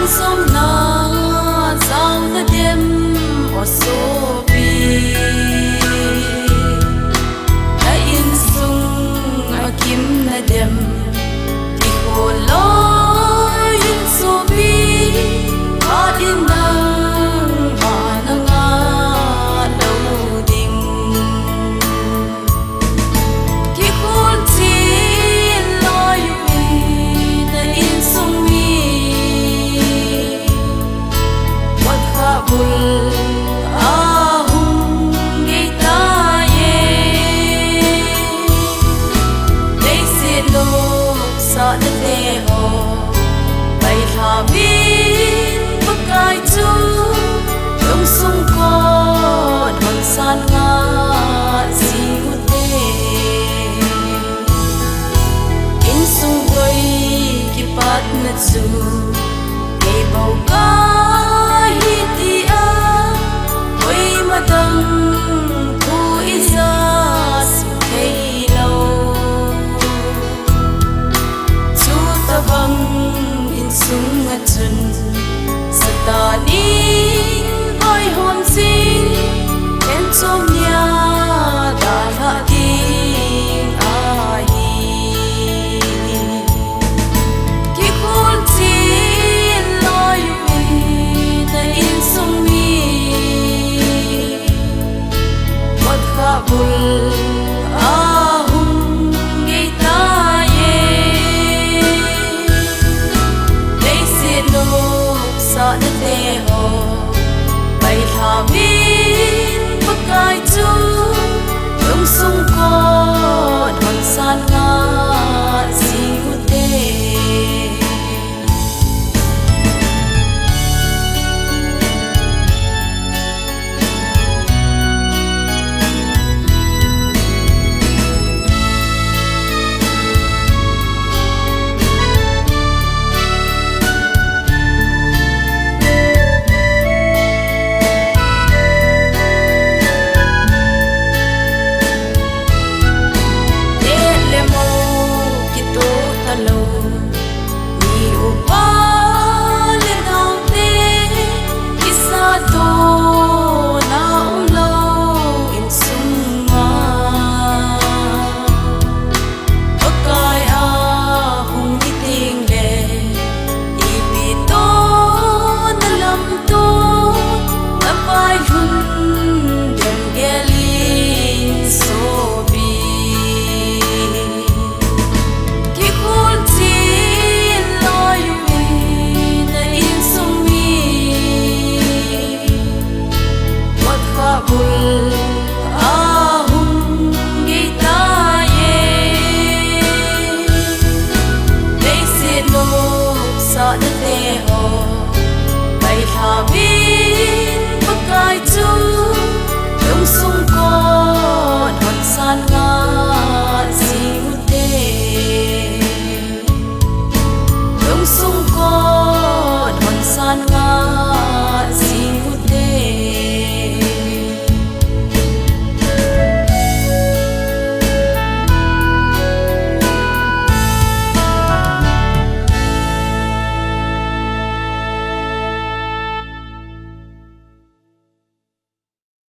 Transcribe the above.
som na sang na dem o so bi na in sung a kim na dem ti ko lo in so bi a in na ma na nga lo ding ki kun ti lo yu na in sung mi wat ha bul sa de te ho bai tha bin pakai chu dong sung ko don san nga si u te in sung goi ki pat na chu